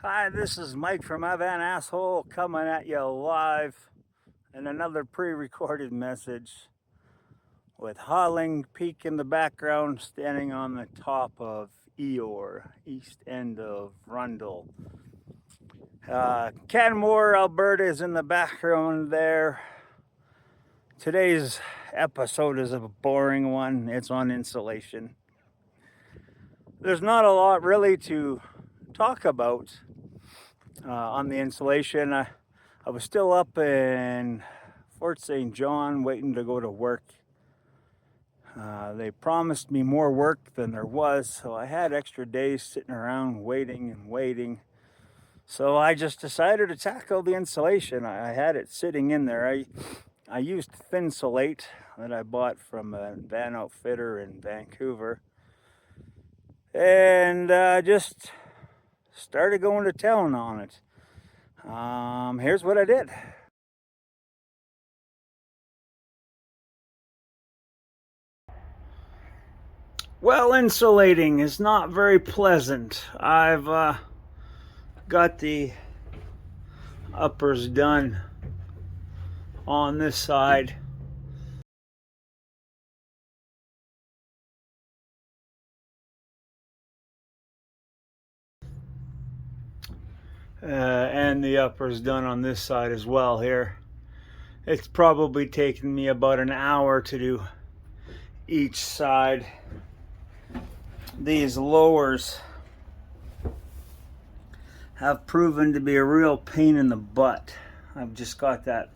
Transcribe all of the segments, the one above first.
Hi, this is Mike from Evan Asshole coming at you live in another pre-recorded message with Hauling Peak in the background, standing on the top of EEOR, east end of Rundle. Canmore, Alberta is in the background there. Today's episode is a boring one. It's on insulation. There's not a lot really to talk about on the insulation. I was still up in Fort St. John waiting to go to work. They promised me more work than there was, so I had extra days sitting around waiting and waiting. So I just decided to tackle the insulation. I had it sitting in there. I used thinsulate that I bought from a van outfitter in Vancouver, and just started going to town on it. Here's what I did. Well, insulating is not very pleasant. I've got the uppers done on this side. And the uppers done on this side as well here. It's probably taken me about an hour to do each side. These lowers have proven to be a real pain in the butt. I've just got that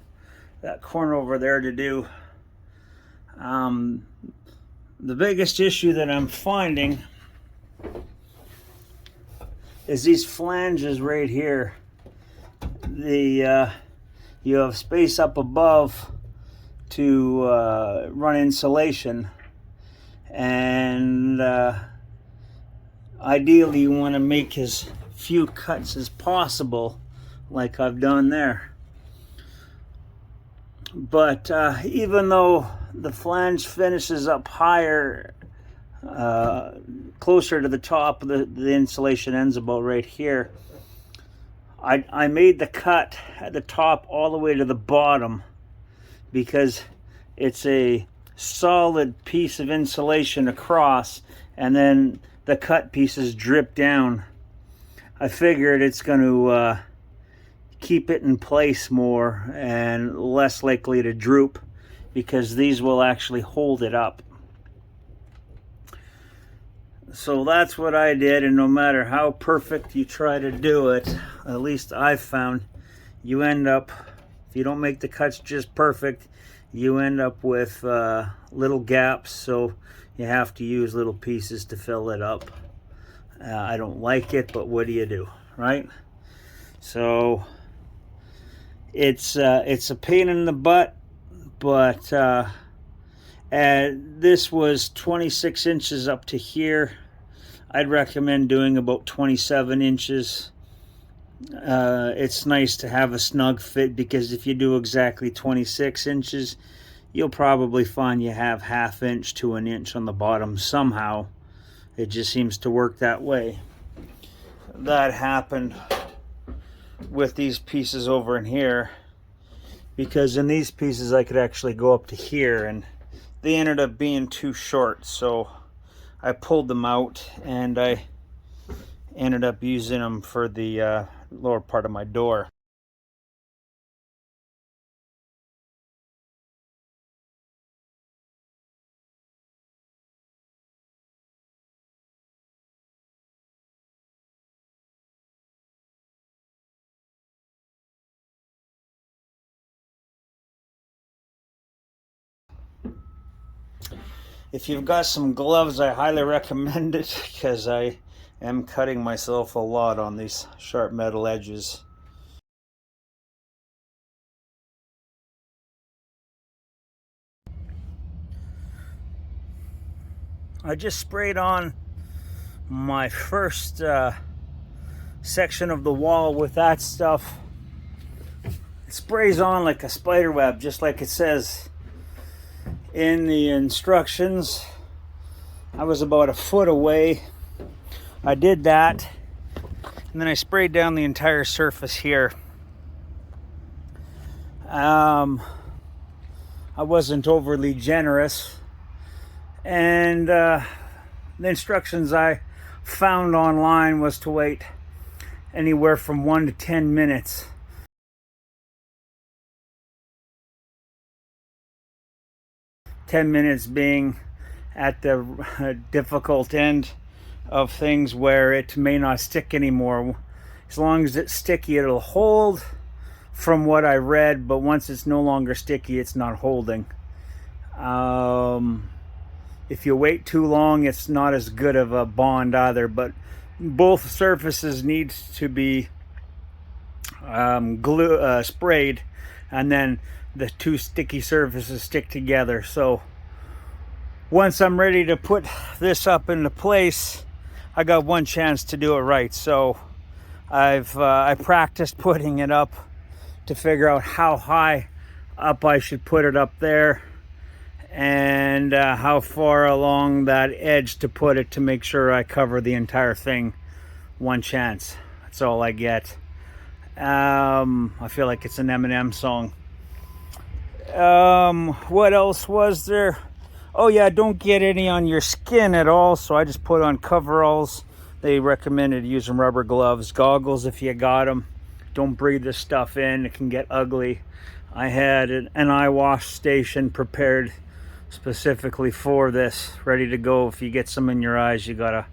corner over there to do. The biggest issue that I'm finding is these flanges right here. You have space up above to run insulation, and ideally you want to make as few cuts as possible, like I've done there. But even though the flange finishes up higher, closer to the top, the insulation ends about right here. I made the cut at the top all the way to the bottom because it's a solid piece of insulation across, and then the cut pieces drip down. I figured it's going to keep it in place more and less likely to droop because these will actually hold it up. So that's what I did, and no matter how perfect you try to do it, at least I've found, you end up, if you don't make the cuts just perfect, you end up with little gaps, so you have to use little pieces to fill it up. I don't like it, but what do you do, right? So it's a pain in the butt, but this was 26 inches up to here. I'd recommend doing about 27 inches. It's nice to have a snug fit, because if you do exactly 26 inches, you'll probably find you have ½ inch to an inch on the bottom somehow. It just seems to work that way. That happened with these pieces over in here, because in these pieces I could actually go up to here, and they ended up being too short, so I pulled them out and I ended up using them for the lower part of my door. If you've got some gloves, I highly recommend it, because I am cutting myself a lot on these sharp metal edges. I just sprayed on my first section of the wall with that stuff. It sprays on like a spider web, just like it says in the instructions. I was about a foot away. I did that. And then I sprayed down the entire surface here. I wasn't overly generous, and the instructions I found online was to wait anywhere from 1 to 10 minutes. "10 minutes" being at the difficult end of things where it may not stick anymore. As long as it's sticky, it'll hold, from what I read, but once it's no longer sticky, it's not holding. If you wait too long, it's not as good of a bond either, but both surfaces need to be sprayed, and then the two sticky surfaces stick together. So once I'm ready to put this up into place, I got one chance to do it right. So I practiced putting it up to figure out how high up I should put it up there, and how far along that edge to put it to make sure I cover the entire thing. One chance. That's all I get. I feel like it's an Eminem song. What else was there? Oh yeah, don't get any on your skin at all, so I just put on coveralls. They recommended using rubber gloves, goggles if you got them. Don't breathe this stuff in, it can get ugly. I had an eye wash station prepared specifically for this, ready to go. If you get some in your eyes, you gotta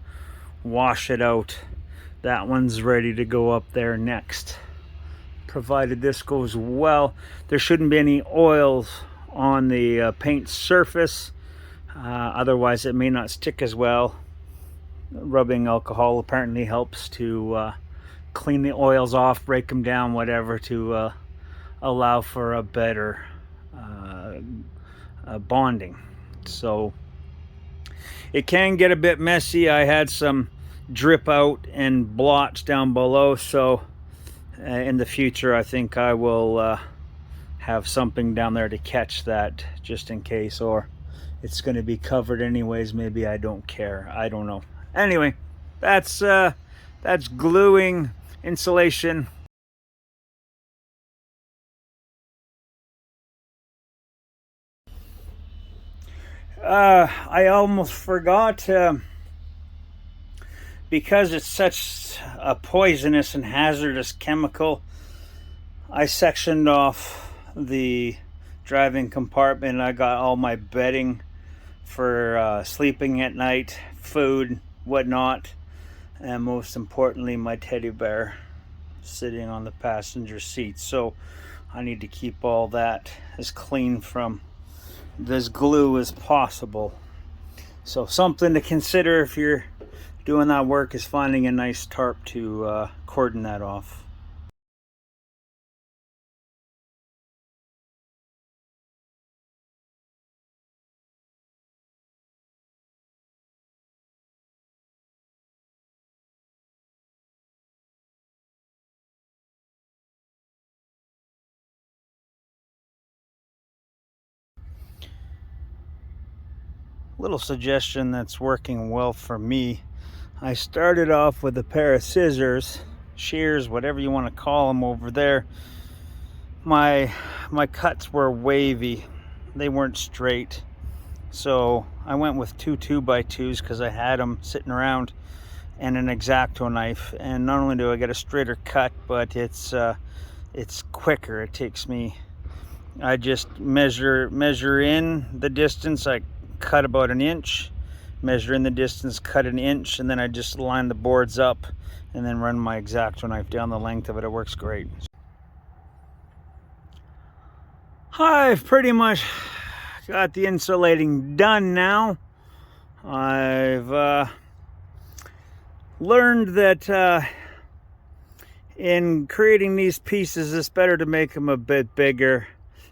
wash it out. That one's ready to go up there next, provided this goes well. There shouldn't be any oils on the paint surface, otherwise it may not stick as well. Rubbing alcohol apparently helps to clean the oils off, break them down, whatever, to allow for a better bonding. So it can get a bit messy. I had some drip out and blots down below, so in the future I think I will have something down there to catch that, just in case, or it's going to be covered anyways. Maybe I don't care, I don't know. Anyway, that's gluing insulation. I almost forgot, because it's such a poisonous and hazardous chemical, I sectioned off the driving compartment. I got all my bedding for sleeping at night, food, whatnot, and most importantly my teddy bear sitting on the passenger seat. So I need to keep all that as clean from this glue as possible. So something to consider if you're doing that work is finding a nice tarp to cordon that off. Little suggestion that's working well for me. I started off with a pair of scissors, shears, whatever you want to call them over there. My cuts were wavy, they weren't straight, so I went with two 2x2s because I had them sitting around, and an X-Acto knife. And not only do I get a straighter cut, but it's quicker. It takes me, I just measure in the distance. I cut about an inch, measure in the distance, cut an inch, and then I just line the boards up and then run my X-Acto knife down the length of it. It works great. I've pretty much got the insulating done now. I've learned that in creating these pieces, it's better to make them a bit bigger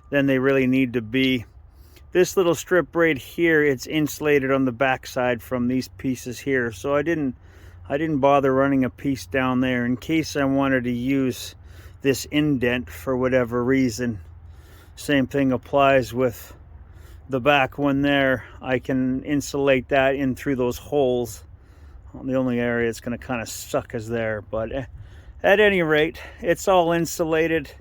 than they really need to be. This little strip right here, it's insulated on the back side from these pieces here, so I didn't bother running a piece down there in case I wanted to use this indent for whatever reason. Same thing applies with the back one there. I can insulate that in through those holes. The only area it's going to kind of suck is there, but At any rate, it's all insulated.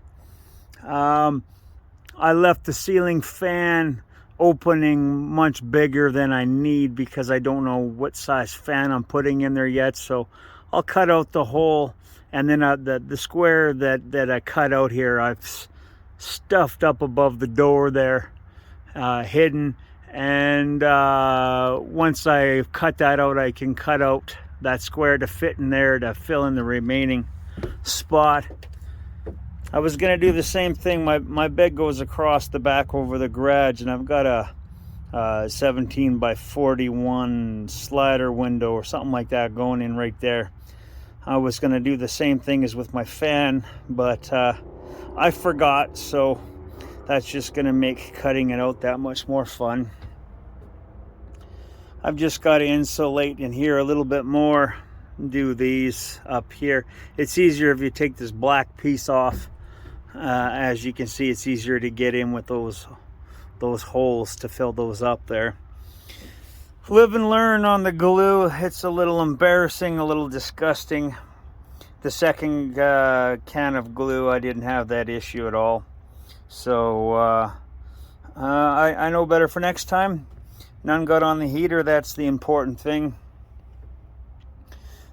I left the ceiling fan opening much bigger than I need because I don't know what size fan I'm putting in there yet. So I'll cut out the hole, and then the square that I cut out here, I've stuffed up above the door there, hidden. And once I cut that out, I can cut out that square to fit in there to fill in the remaining spot. I was gonna do the same thing. My bed goes across the back over the garage, and I've got a 17 by 41 slider window or something like that going in right there. I was gonna do the same thing as with my fan, but I forgot, so that's just gonna make cutting it out that much more fun. I've just got to insulate in here a little bit more. Do these up here. It's easier if you take this black piece off. As you can see, it's easier to get in with those holes to fill those up there. Live and learn on the glue. It's a little embarrassing, a little disgusting. The second can of glue, I didn't have that issue at all. So I know better for next time. None got on the heater, that's the important thing.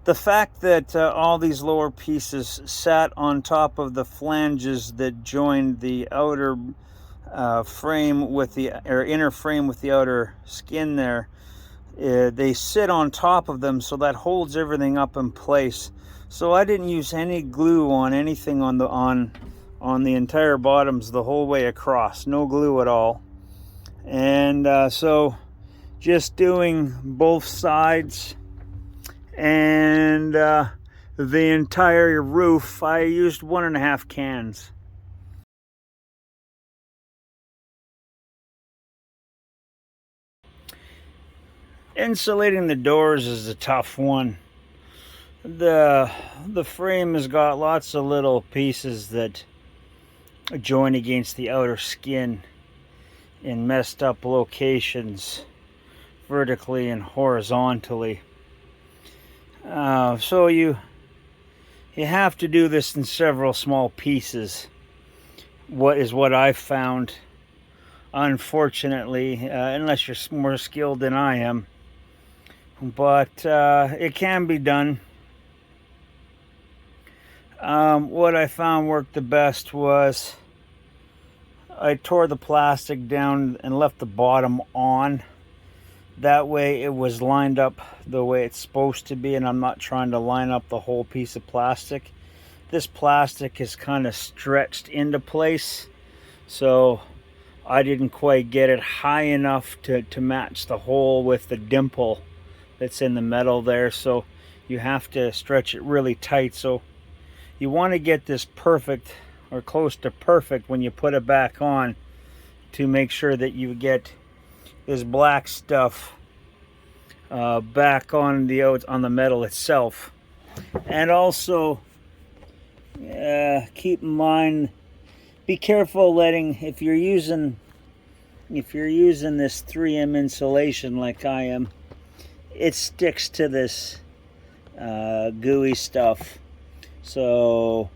The fact that all these lower pieces sat on top of the flanges that joined the outer frame with the inner frame with the outer skin there, they sit on top of them, so that holds everything up in place. So I didn't use any glue on anything on the entire bottoms the whole way across. No glue at all. And so just doing both sides and the entire roof, I used 1.5 cans. Insulating the doors is a tough one. The frame has got lots of little pieces that join against the outer skin in messed up locations, vertically and horizontally. So you have to do this in several small pieces. What I've found, unfortunately, unless you're more skilled than I am. But it can be done. What I found worked the best was I tore the plastic down and left the bottom on. That way it was lined up the way it's supposed to be, and I'm not trying to line up the whole piece of plastic. This plastic is kind of stretched into place, so I didn't quite get it high enough to match the hole with the dimple that's in the metal there. So you have to stretch it really tight. So you want to get this perfect or close to perfect when you put it back on, to make sure that you get this black stuff back on the metal itself. And also keep in mind, be careful if you're using this 3M insulation like I am, it sticks to this gooey stuff. So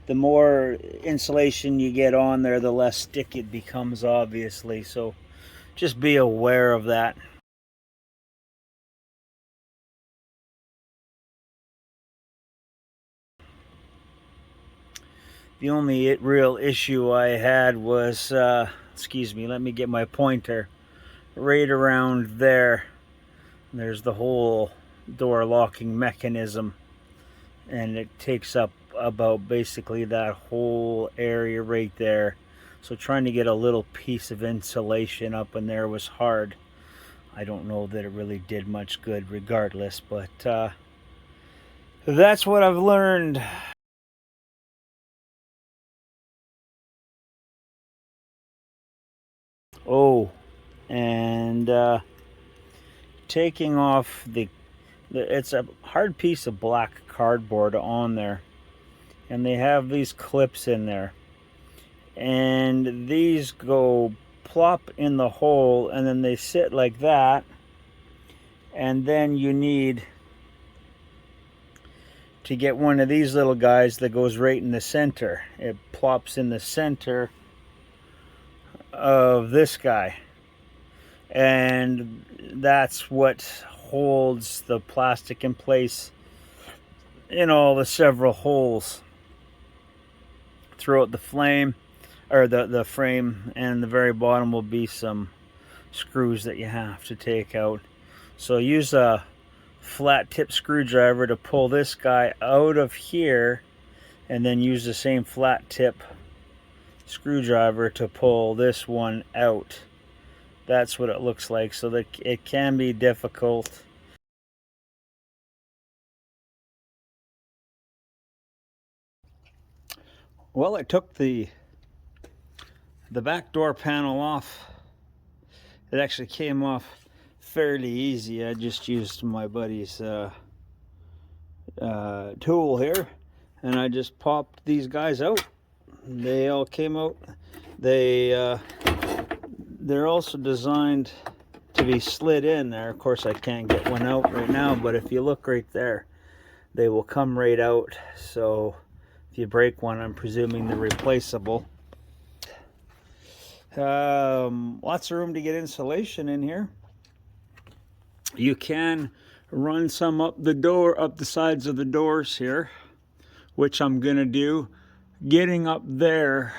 the more insulation you get on there, the less stick it becomes, obviously. So just be aware of that. The only real issue I had was, excuse me, let me get my pointer, right around there. There's the whole door locking mechanism, and it takes up about basically that whole area right there. So trying to get a little piece of insulation up in there was hard. I don't know that it really did much good regardless, but that's what I've learned. Oh, and taking off it's a hard piece of black cardboard on there, and they have these clips in there, and these go plop in the hole, and then they sit like that, and then you need to get one of these little guys that goes right in the center. It plops in the center of this guy, and that's what holds the plastic in place in all the several holes throughout the flame, or the frame, and the very bottom will be some screws that you have to take out. So use a flat tip screwdriver to pull this guy out of here, and then use the same flat tip screwdriver to pull this one out. That's what it looks like. So that it can be difficult. Well, I took the back door panel off. It actually came off fairly easy. I just used my buddy's tool here, and I just popped these guys out. They all came out. They're also designed to be slid in there. Of course, I can't get one out right now, but if you look right there, they will come right out. So if you break one, I'm presuming they're replaceable. Lots of room to get insulation in here. You can run some up the sides of the doors here, which I'm gonna do. Getting up there,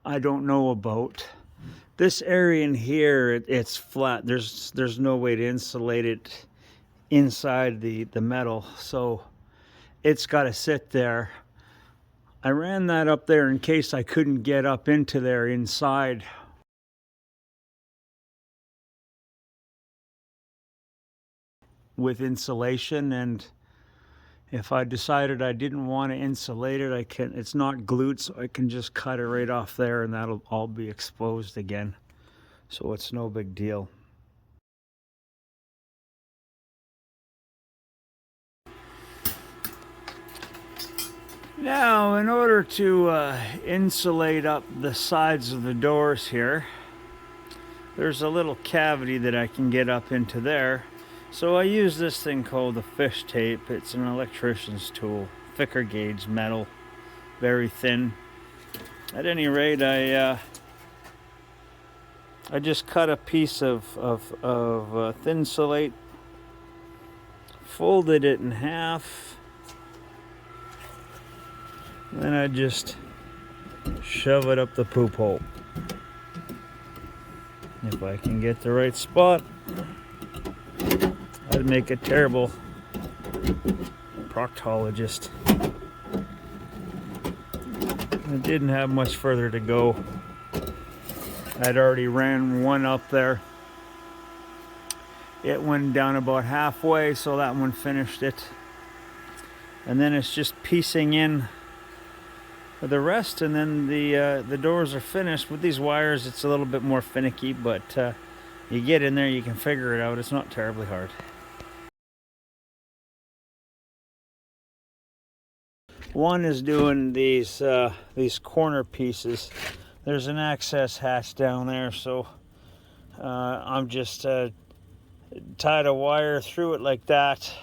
I don't know about. This area in here, it's flat. There's no way to insulate it inside the metal, so it's got to sit there. I ran that up there in case I couldn't get up into there inside. With insulation, and if I decided I didn't want to insulate it, it's not glued, so I can just cut it right off there, and that'll all be exposed again. So it's no big deal. Now, in order to insulate up the sides of the doors here, there's a little cavity that I can get up into there. So I use this thing called the fish tape. It's an electrician's tool, thicker gauge metal, very thin. At any rate, I just cut a piece of thinsulate, folded it in half, then I just shove it up the poop hole. If I can get the right spot, I'd make a terrible proctologist. I didn't have much further to go. I'd already ran one up there. It went down about halfway, so that one finished it. And then it's just piecing in the rest, and then the doors are finished. With these wires, it's a little bit more finicky, but you get in there, you can figure it out. It's not terribly hard. One is doing these corner pieces. There's an access hatch down there, so I'm just tied a wire through it like that.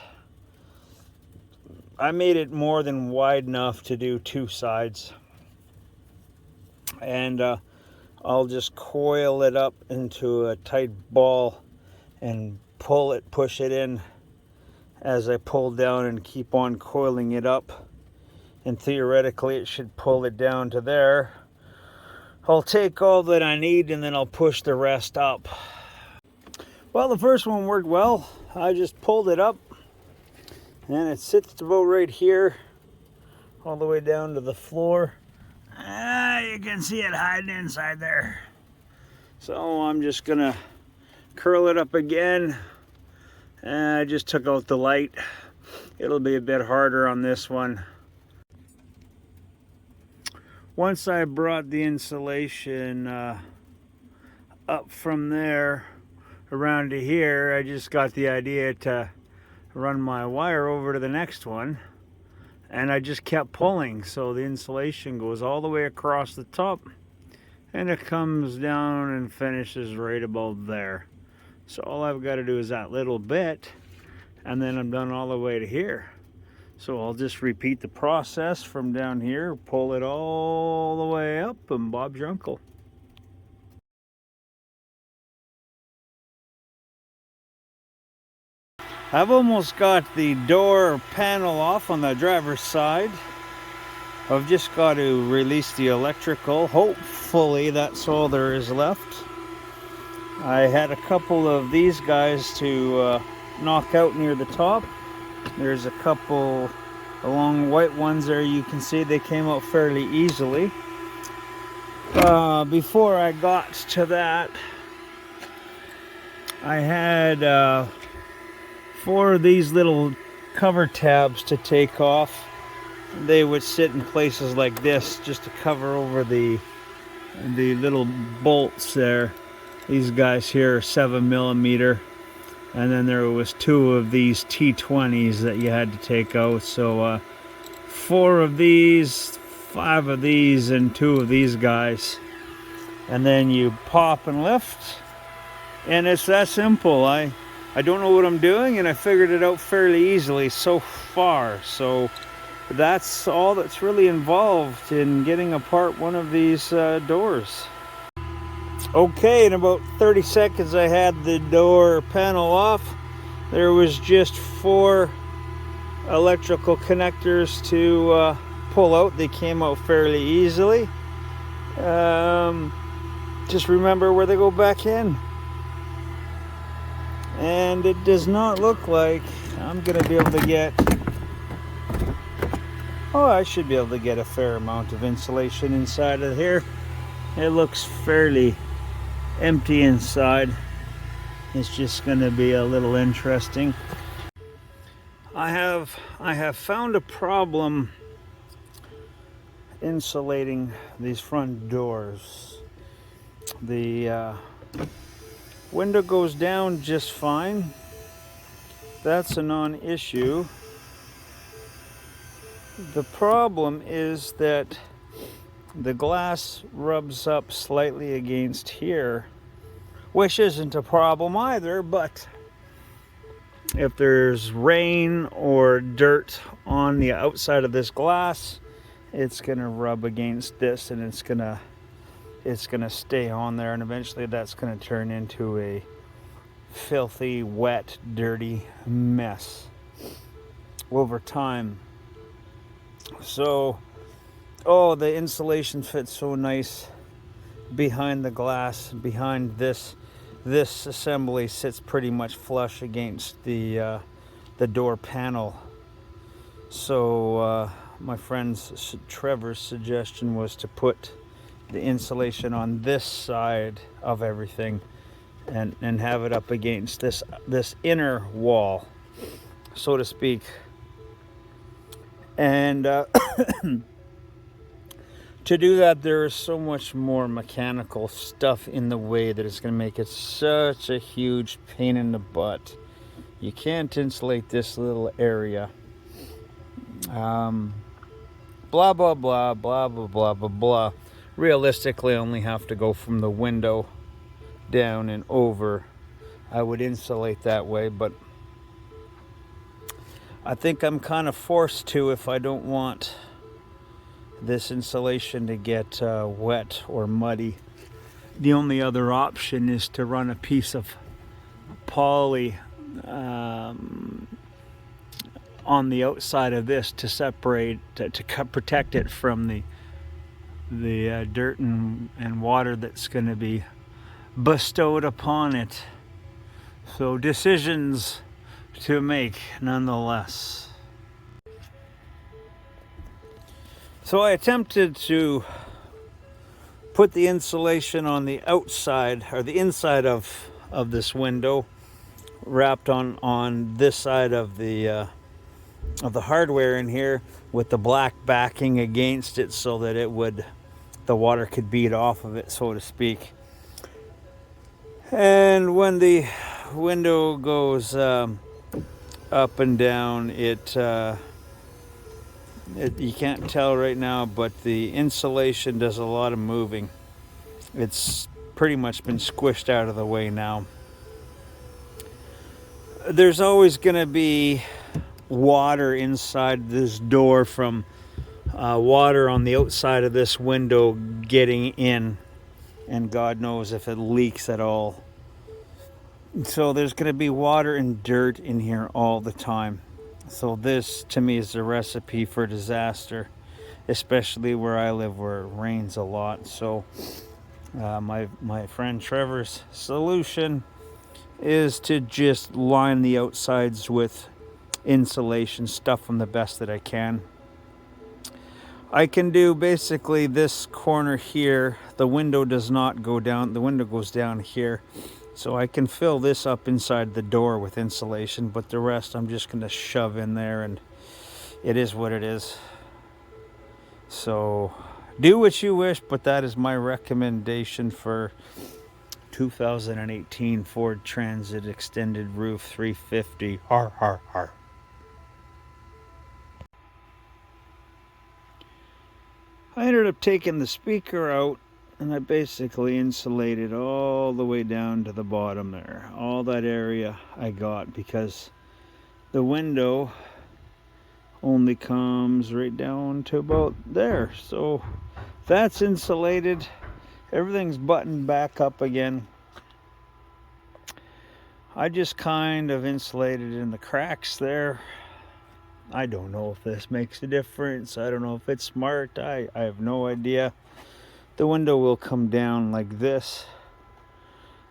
I made it more than wide enough to do two sides, and I'll just coil it up into a tight ball and push it in as I pull down, and keep on coiling it up, and theoretically it should pull it down to there. I'll take all that I need, and then I'll push the rest up. Well, the first one worked well. I just pulled it up, and it sits about right here, all the way down to the floor. You can see it hiding inside there. So I'm just gonna curl it up again. I just took out the light. It'll be a bit harder on this one. Once I brought the insulation up from there around to here, I just got the idea to run my wire over to the next one, and I just kept pulling, so the insulation goes all the way across the top, and it comes down and finishes right about there. So all I've got to do is that little bit, and then I'm done all the way to here. So I'll just repeat the process from down here, pull it all the way up, and Bob's your uncle. I've almost got the door panel off on the driver's side. I've just got to release the electrical. Hopefully that's all there is left. I had a couple of these guys to knock out near the top. There's a couple long white ones there, you can see they came out fairly easily. Before I got to that, I had 4 of these little cover tabs to take off. They would sit in places like this just to cover over the little bolts there. These guys here are 7mm, and then there was 2 of these T20s that you had to take out. So 4 of these, 5 of these, and 2 of these guys, and then you pop and lift, and it's that simple. I don't know what I'm doing, and I figured it out fairly easily so far. So that's all that's really involved in getting apart one of these doors. Okay, in about 30 seconds I had the door panel off. There was just 4 electrical connectors to pull out. They came out fairly easily. Just remember where they go back in. And it does not look like I'm going to be able to get... Oh, I should be able to get a fair amount of insulation inside of here. It looks fairly empty inside. It's just going to be a little interesting. I have found a problem insulating these front doors. The window goes down just fine. That's a non-issue. The problem is that the glass rubs up slightly against here, which isn't a problem either, but if there's rain or dirt on the outside of this glass, it's gonna rub against this, and it's gonna stay on there, and eventually that's gonna turn into a filthy, wet, dirty mess over time. So, oh, the insulation fits so nice behind the glass. Behind this assembly sits pretty much flush against the door panel. So my friend Trevor's suggestion was to put the insulation on this side of everything and have it up against this inner wall, so to speak. And to do that, there is so much more mechanical stuff in the way that it's going to make it such a huge pain in the butt. You can't insulate this little area. Blah, blah, blah, blah, blah, blah, blah, blah. Realistically, I only have to go from the window down and over. I would insulate that way, but I think I'm kind of forced to if I don't want this insulation to get wet or muddy. The only other option is to run a piece of poly on the outside of this to separate, to protect it from the dirt and water that's going to be bestowed upon it. So decisions to make nonetheless. So I attempted to put the insulation on the outside or the inside of this window, wrapped on this side of the hardware in here, with the black backing against it, so that the water could bead off of it, so to speak. And when the window goes up and down, you can't tell right now, but the insulation does a lot of moving. It's pretty much been squished out of the way now. There's always going to be water inside this door from water on the outside of this window getting in, and God knows if it leaks at all. So there's going to be water and dirt in here all the time. So this to me is a recipe for disaster, especially where I live where it rains a lot. So my friend Trevor's solution is to just line the outsides with insulation, stuff them the best that I can. I can do basically this corner here. The window does not go down, the window goes down here. So I can fill this up inside the door with insulation, but the rest I'm just going to shove in there, and it is what it is. So do what you wish, but that is my recommendation for 2018 Ford Transit Extended Roof 350. Har, har, har. I ended up taking the speaker out, and I basically insulated all the way down to the bottom there. All that area I got, because the window only comes right down to about there. So that's insulated. Everything's buttoned back up again. I just kind of insulated in the cracks there. I don't know if this makes a difference. I don't know if it's smart. I have no idea. The window will come down like this.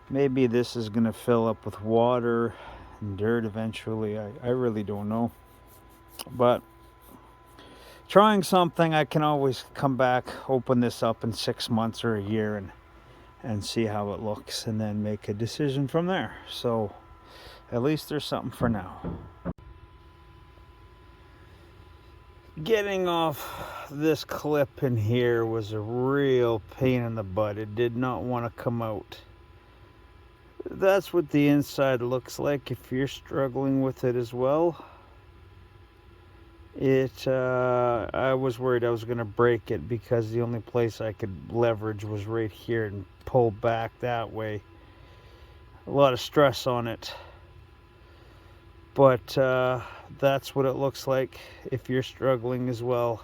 Maybe this is going to fill up with water and dirt eventually. I really don't know. But trying something, I can always come back, open this up in 6 months or a year and see how it looks, and then make a decision from there. So at least there's something for now. Getting off this clip in here was a real pain in the butt. It did not want to come out. That's what the inside looks like if you're struggling with it as well. I was worried I was going to break it, because the only place I could leverage was right here and pull back that way. A lot of stress on it. But that's what it looks like if you're struggling as well.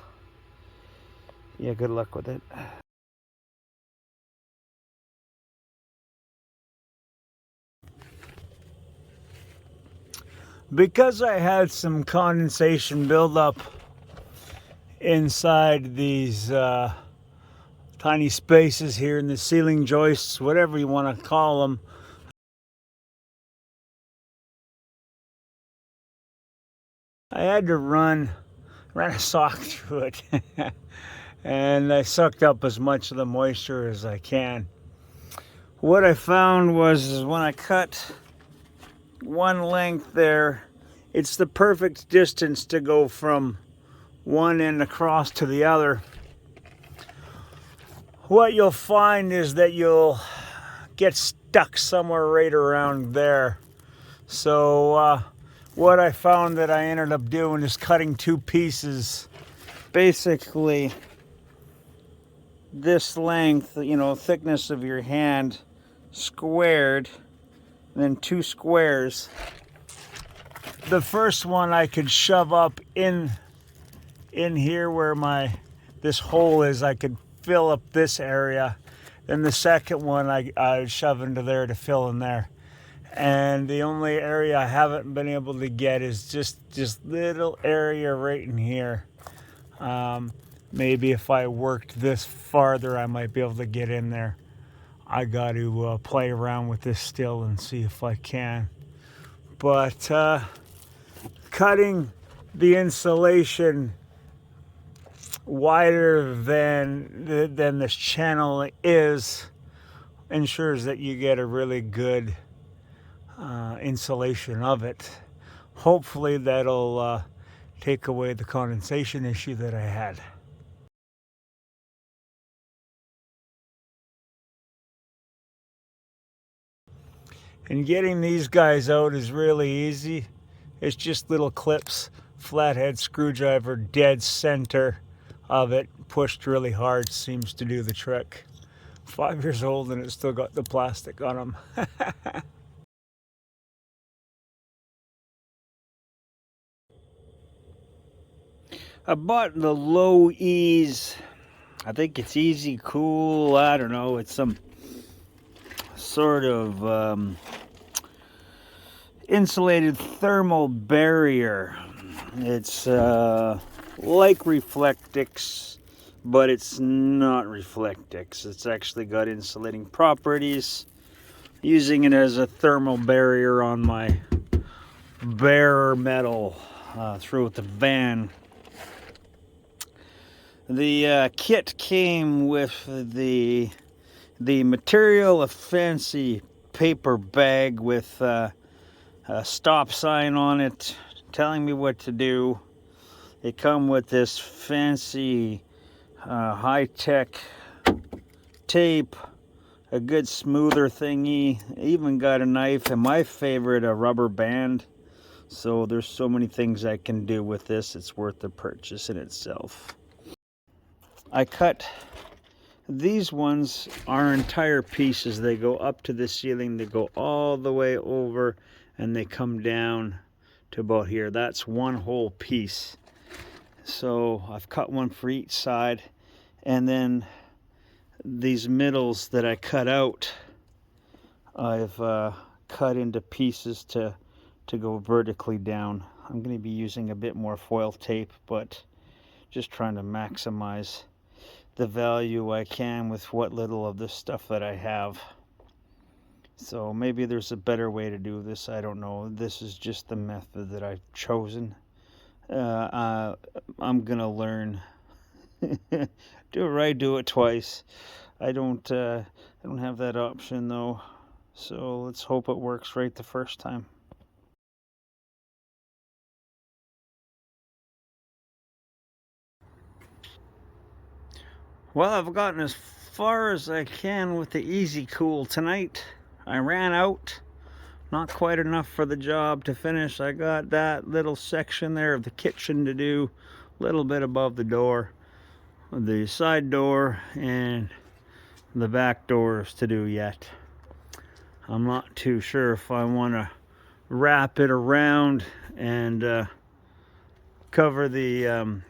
Yeah, good luck with it. Because I had some condensation buildup inside these tiny spaces here in the ceiling joists, whatever you want to call them, I had to ran a sock through it. And I sucked up as much of the moisture as I can. What I found was when I cut one length there, it's the perfect distance to go from one end across to the other. What you'll find is that you'll get stuck somewhere right around there. So what I found that I ended up doing is cutting two pieces, basically this length, thickness of your hand, squared, and then two squares. The first one I could shove up in here where this hole is. I could fill up this area. Then the second one I would shove into there to fill in there. And the only area I haven't been able to get is just little area right in here. Maybe if I worked this farther, I might be able to get in there. I got to play around with this still and see if I can. But cutting the insulation wider than this channel ensures that you get a really good insulation of it. Hopefully that'll take away the condensation issue that I had. And getting these guys out is really easy. It's just little clips, flathead screwdriver, dead center of it, pushed really hard, seems to do the trick. 5 years old and it's still got the plastic on them. I bought the low ease. I think it's easy cool. I don't know. It's some sort of insulated thermal barrier. It's like Reflectix, but it's not Reflectix. It's actually got insulating properties. Using it as a thermal barrier on my bare metal throughout the van. The kit came with the material, a fancy paper bag with a stop sign on it telling me what to do. They come with this fancy high-tech tape, a good smoother thingy, even got a knife, and my favorite, a rubber band. So there's so many things I can do with this, it's worth the purchase in itself. I cut these ones are entire pieces. They go up to the ceiling, they go all the way over, and they come down to about here. That's one whole piece. So I've cut one for each side, and then these middles that I cut out, I've cut into pieces to go vertically down. I'm going to be using a bit more foil tape, but just trying to maximize the value I can with what little of this stuff that I have. So maybe there's a better way to do this. I don't know. This is just the method that I've chosen. I'm gonna learn. Do it right, do it twice. I don't have that option though. So let's hope it works right the first time. Well, I've gotten as far as I can with the Easy Cool tonight. I ran out. Not quite enough for the job to finish. I got that little section there of the kitchen to do, a little bit above the door, the side door, and the back doors to do yet. I'm not too sure if I want to wrap it around and cover the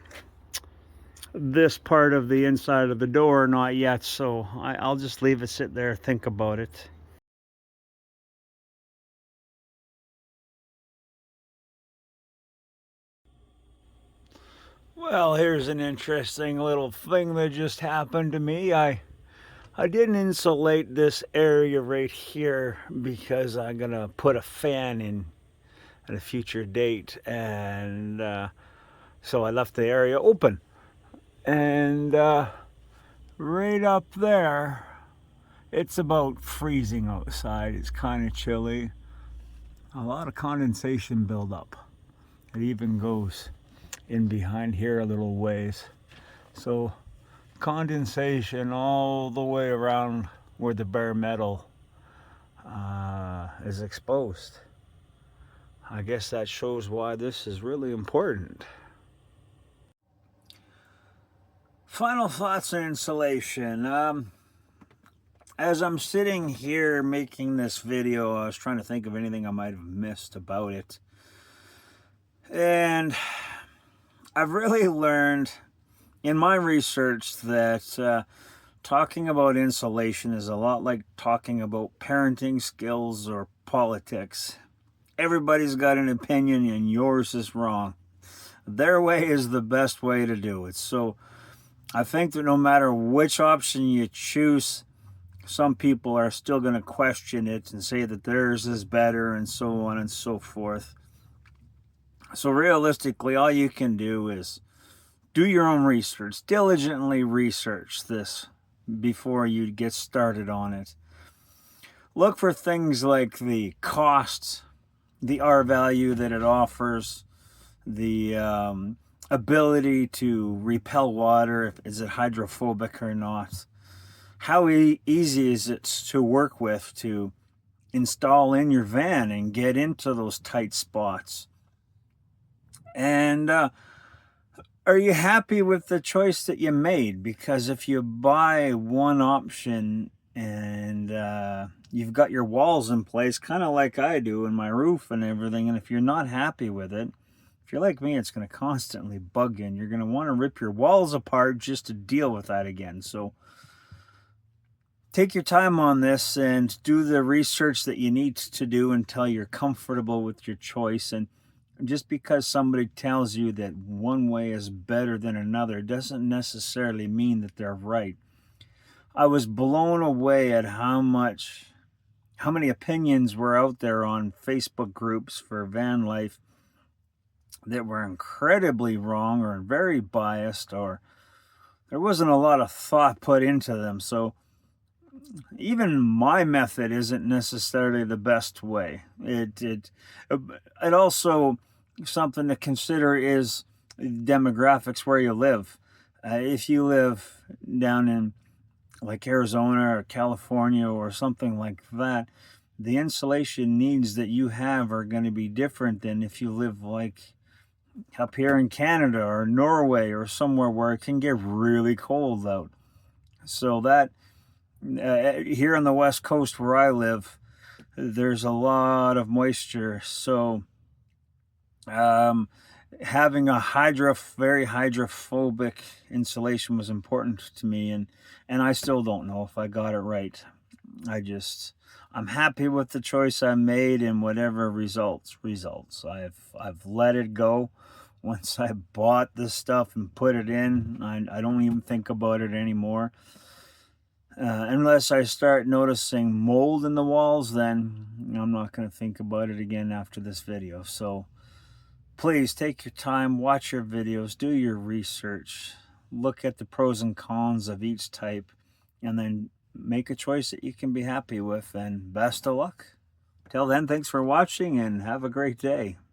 this part of the inside of the door, not yet, so I'll just leave it sit there, think about it. Well, here's an interesting little thing that just happened to me. I didn't insulate this area right here because I'm gonna put a fan in at a future date, and so I left the area open. And right up there, it's about freezing outside. It's kind of chilly. A lot of condensation buildup. It even goes in behind here a little ways. So condensation all the way around where the bare metal is exposed. I guess that shows why this is really important. Final thoughts on insulation. As I'm sitting here making this video, I was trying to think of anything I might have missed about it. And I've really learned in my research that talking about insulation is a lot like talking about parenting skills or politics. Everybody's got an opinion and yours is wrong. Their way is the best way to do it. So I think that no matter which option you choose, some people are still going to question it and say that theirs is better and so on and so forth. So realistically, all you can do is do your own research, diligently research this before you get started on it. Look for things like the costs, the R value that it offers, the ability to repel water, is it hydrophobic or not? How easy is it to work with to install in your van and get into those tight spots? And are you happy with the choice that you made? Because if you buy one option and you've got your walls in place, kind of like I do, and my roof and everything, and if you're not happy with it, if If you're like me, it's going to constantly bug you, and you're going to want to rip your walls apart just to deal with that again. So take your time on this and do the research that you need to do until you're comfortable with your choice. And just because somebody tells you that one way is better than another doesn't necessarily mean that they're right. I was blown away at how many opinions were out there on Facebook groups for van life that were incredibly wrong or very biased, or there wasn't a lot of thought put into them. So even my method isn't necessarily the best way. It also, something to consider is demographics where you live. If you live down in like Arizona or California or something like that, the insulation needs that you have are going to be different than if you live like up here in Canada or Norway or somewhere where it can get really cold out. So that here on the West Coast where I live, there's a lot of moisture. So having a very hydrophobic insulation was important to me, and I still don't know if I got it right. I'm happy with the choice I made, and whatever results. I've let it go. Once I bought this stuff and put it in, I don't even think about it anymore. Unless I start noticing mold in the walls, then I'm not going to think about it again after this video. So please take your time, watch your videos, do your research, look at the pros and cons of each type, and then make a choice that you can be happy with, and best of luck. Till then, thanks for watching and have a great day.